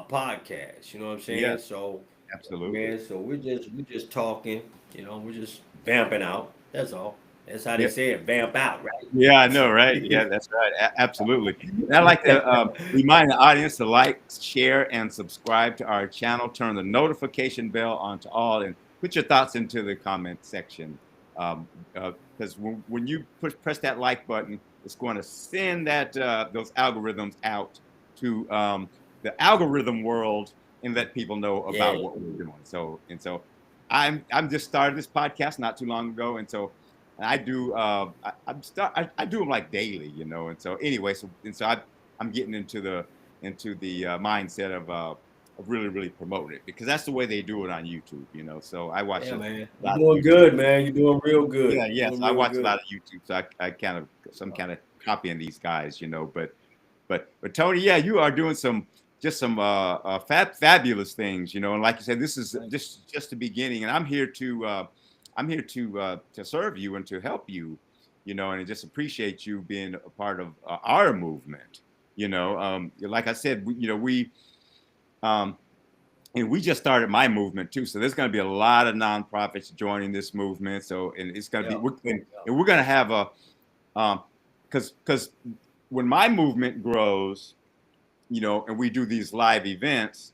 podcast. You know what I'm saying? Yes. So, Absolutely. man, so we're just talking. We're just vamping out. That's all. That's how they Yeah. say it. Vamp out, Yeah, I know, right? Yeah, right? that's right. Absolutely. And I'd like to remind the audience to like, share, and subscribe to our channel. Turn the notification bell on to all, and put your thoughts into the comment section. Because when you press that like button, it's going to send those algorithms out to the algorithm world and let people know Yeah. about what we're doing. So I'm just started this podcast not too long ago, and so I do I do them like daily, and so anyway, I'm getting into the mindset of really promoting it, because that's the way they do it on YouTube. So I watch Yeah, a man. You're lot of doing YouTube. good, man. You're doing real good. Yeah, You're yes, doing I real watch a lot good. of YouTube, so I kind of copying these guys. But Tony, yeah, you are doing some fabulous things, and like you said, this is Thank just the beginning, and I'm here to serve you and to help you, and I just appreciate you being a part of our movement. Like I said, um, and we just started my movement too. So there's going to be a lot of nonprofits joining this movement. So, and it's going to you. be, Yeah. and we're going to have because when my movement grows, and we do these live events,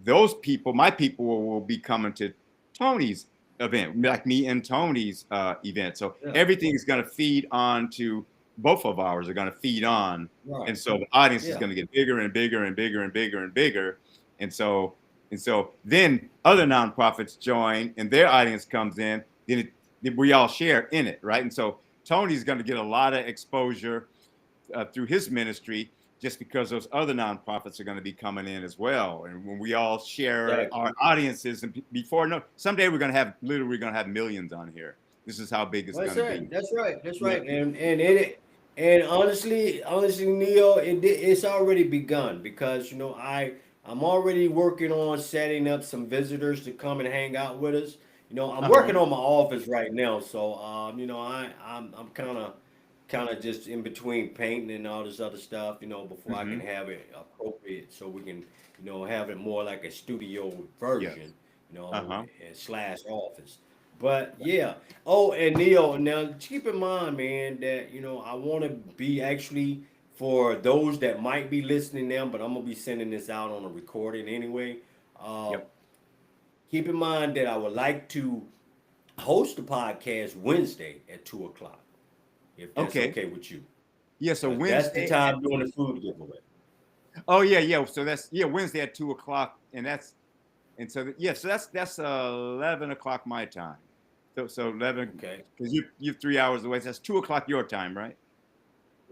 my people will be coming to Tony's event, like me and Tony's event. So Yeah. everything is going to feed on to both of ours are going to feed on. Right. And so the audience is Yeah. going to get bigger and bigger and bigger and bigger and bigger. And so, then other nonprofits join and their audience comes in, we all share in it. Right. And so Tony's going to get a lot of exposure through his ministry, just because those other nonprofits are going to be coming in as well. And when we all share Exactly. our audiences, and someday we're going to have millions on here. This is how big it's Well, that's going to right. be. That's right. That's Yeah. right. And honestly, Neil, it's already begun because I'm already working on setting up some visitors to come and hang out with us. I'm Uh-huh. working on my office right now, so I'm kind of just in between painting and all this other stuff, before I can Mm-hmm. have it appropriate, so we can have it more like a studio Yes. version, Uh-huh. and slash office. But yeah. Oh, and Neil, now keep in mind, man, that I want to be actually for those that might be listening now, but I'm gonna be sending this out on a recording anyway. Uh, Yep. Keep in mind that I would like to host the podcast Wednesday at 2 o'clock, if that's Okay. okay with you, Yeah. So because that's the Wednesday at time doing the food giveaway. oh yeah. So that's Wednesday at 2 o'clock, so that's 11 o'clock my time. So 11, Okay. because you're 3 hours away. So that's 2 o'clock your time, right?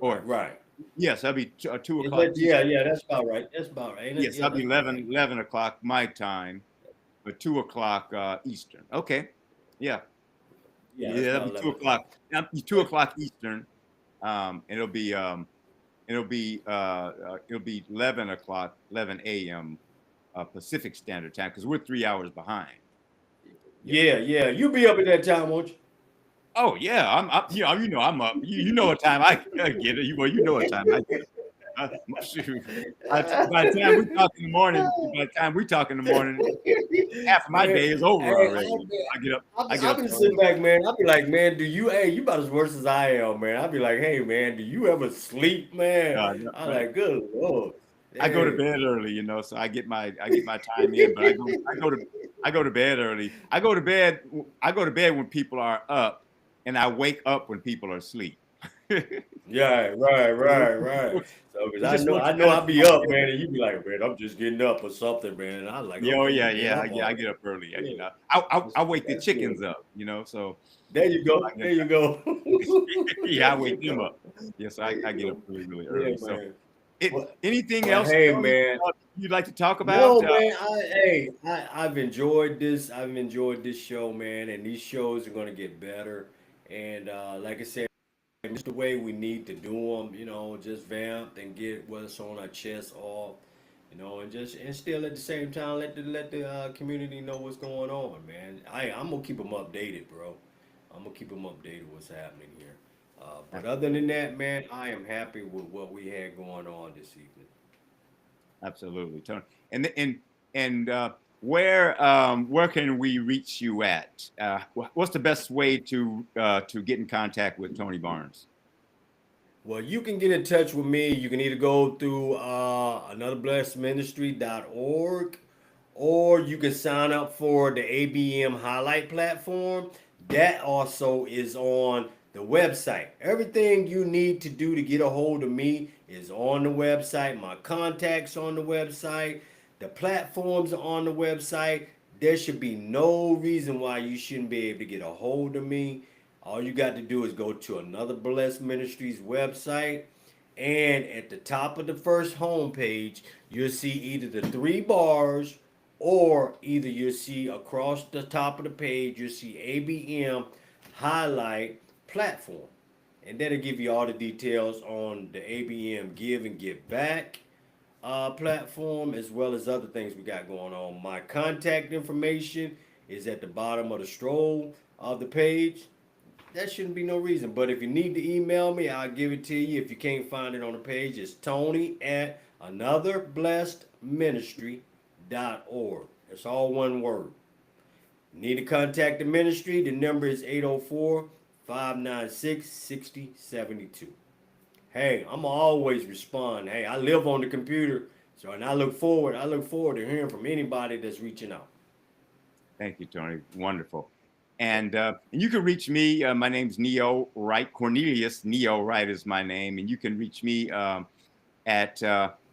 Right. Or Right. yes, that'd be 2 o'clock That, yeah. Eastern. Yeah. That's about right. That's about right. Ain't it? Yes, Yeah. that'd be That's about right. 11 o'clock my time, but 2 o'clock Eastern. Okay. Yeah. Yeah. That's Yeah, that'd about be two 11 o'clock. o'clock. That'd be 2 o'clock Eastern. And it'll be 11 o'clock, 11 a.m. Pacific Standard Time, because we're 3 hours behind. Yeah. Yeah. Yeah. You be up at that time, won't you? Oh yeah, I'm up. I'm up. You know what time I get it. Well, you know what time I get it. Shoot. By the time we talk in the morning, half of my Man, day is over hey, already. I get up. I get I've up been early. sitting back, man. I'll be like, man, hey, you about as worse as I am, man. I'll be like, hey, man, do you ever sleep, man? No, I'm right. like, good Lord. I go to Hey. bed early, so I get my time in. But I go to bed early. I go to bed when people are up, and I wake up when people are asleep. Yeah, right. So, cause It just works I know better I'll for be my up, man, schedule. and you be like, man, I'm just getting up or something, man. And I'm like, Yeah, oh okay, yeah, you get yeah. up I already. get up early. Yeah, I wake the that's good. chickens up. So There you go. I There you go. yeah, I There wake you them up. go. Yes, There I you get up go. really, really Yeah, early. So, man. it Well, anything well, else, hey, Tony, man. you'd like to talk about? No, man. I've enjoyed this. I've enjoyed this show, man. And these shows are gonna get better. And like I said, just the way we need to do them. Just vamp and get what's on our chest off. And still at the same time let the community know what's going on, man. I'm gonna keep them updated, bro. I'm gonna keep them updated what's happening here. But other than that, man, I am happy with what we had going on this evening. Absolutely, Tony. And where can we reach you at? What's the best way to get in contact with Tony Barnes? Well, you can get in touch with me. You can either go through anotherblessedministry.org, or you can sign up for the ABM Highlight platform. That also is on the website. Everything you need to do to get a hold of me is on the website. My contacts on the website. The platforms are on the website. There should be no reason why you shouldn't be able to get a hold of me. All you got to do is go to Another Blessed Ministries website, and at the top of the first homepage, you'll see either the three bars, or either you'll see across the top of the page, you'll see ABM Highlight Platform. And that'll give you all the details on the ABM Give and Give Back platform, as well as other things we got going on. My contact information is at the bottom of the stroll of the page. That shouldn't be no reason. But if you need to email me, I'll give it to you. If you can't find it on the page, it's Tony at anotherblessedministry.org. It's all one word. Need to contact the ministry? The number is 804-596-6072. Hey, I'm always respond. Hey, I live on the computer, so and I look forward to hearing from anybody that's reaching out. Thank you, Tony. Wonderful. And you can reach me. My name's Neo Wright. Cornelius Neo Wright is my name, and you can reach me at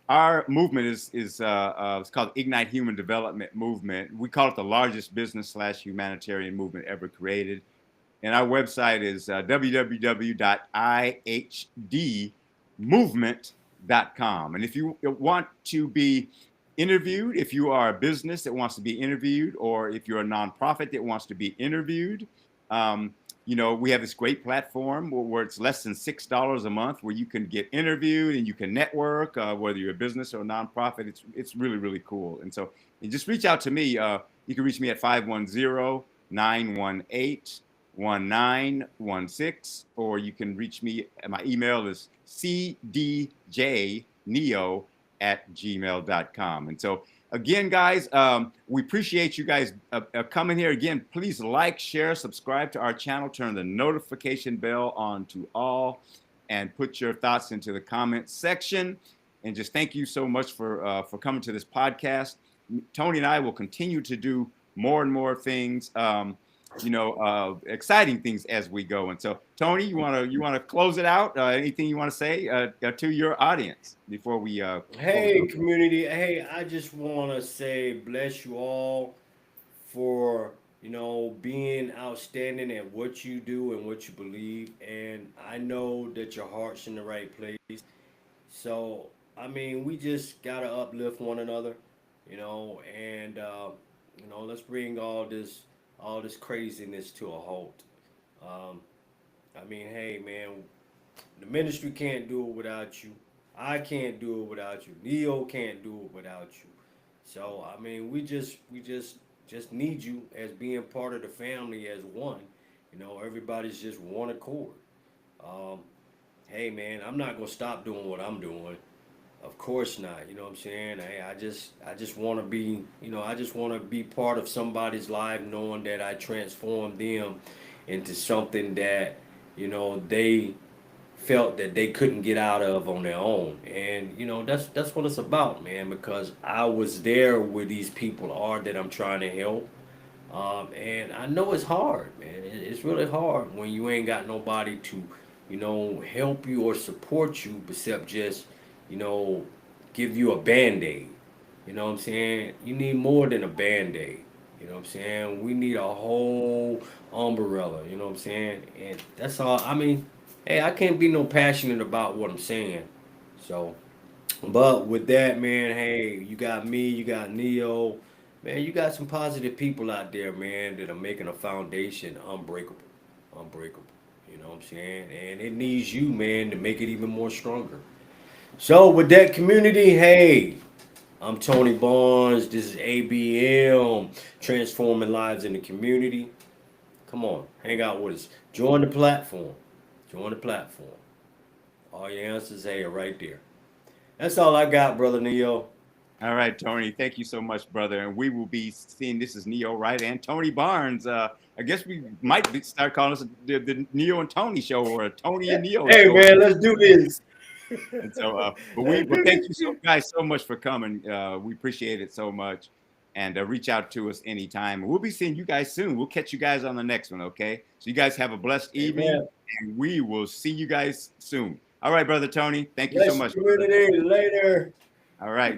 our movement is it's called Ignite Human Development Movement. We call it the largest business/humanitarian movement ever created. And our website is www.ihdmovement.com. And if you want to be interviewed, if you are a business that wants to be interviewed, or if you're a nonprofit that wants to be interviewed, um, we have this great platform where it's less than $6 a month, where you can get interviewed and you can network, whether you're a business or a nonprofit. It's really, really cool. And so you just reach out to me. You can reach me at 510-918-1916, or you can reach me. My email is cdjneo@gmail.com. And so, again, guys, we appreciate you guys coming here. Again, please like, share, subscribe to our channel, turn the notification bell on to all, and put your thoughts into the comment section. And just thank you so much for coming to this podcast. Tony and I will continue to do more and more things, exciting things as we go. And so, Tony, you want to close it out? Anything you want to say to your audience before we close Hey, out? community. Hey, I just want to say bless you all for, being outstanding at what you do and what you believe. And I know that your heart's in the right place. So, I mean, we just got to uplift one another, and, let's bring all this craziness to a halt. Um, I mean, hey, man, the ministry can't do it without you. I can't do it without you. Neo can't do it without you. So I mean, we just need you as being part of the family as one. Everybody's just one accord. Um, hey man, I'm not gonna stop doing what I'm doing. Of course not. You know what I'm saying? Hey, I just want to be, I just want to be part of somebody's life, knowing that I transformed them into something that, they felt that they couldn't get out of on their own. And that's what it's about, man, because I was there where these people are that I'm trying to help. And I know it's hard, man. It's really hard when you ain't got nobody to, help you or support you, except just, you know, give you a band-aid. You know what I'm saying? You need more than a band-aid. You know what I'm saying? We need a whole umbrella. You know what I'm saying? And that's all. I mean, hey, I can't be no passionate about what I'm saying. So, but with that, man, hey, you got me, you got Neo, man, you got some positive people out there, man, that are making a foundation unbreakable, unbreakable. You know what I'm saying? And it needs you, man, to make it even more stronger. So with that community, hey, I'm Tony Barnes. This is ABM, transforming lives in the community. Come on, hang out with us. Join the platform. Join the platform. All your answers, hey, are right there. That's all I got, brother Neo. All right, Tony. Thank you so much, brother. And we will be seeing, this is Neo Wright and Tony Barnes. I guess we might start calling us the Neo and Tony show, or a Tony and Neo Hey show. man, let's do this. And so, but thank you so guys so much for coming. We appreciate it so much, and reach out to us anytime. We'll be seeing you guys soon. We'll catch you guys on the next one. Okay. So you guys have a blessed evening, Amen. and we will see you guys soon. All right, brother Tony. Thank you so Bless much, your brother. community later. All right.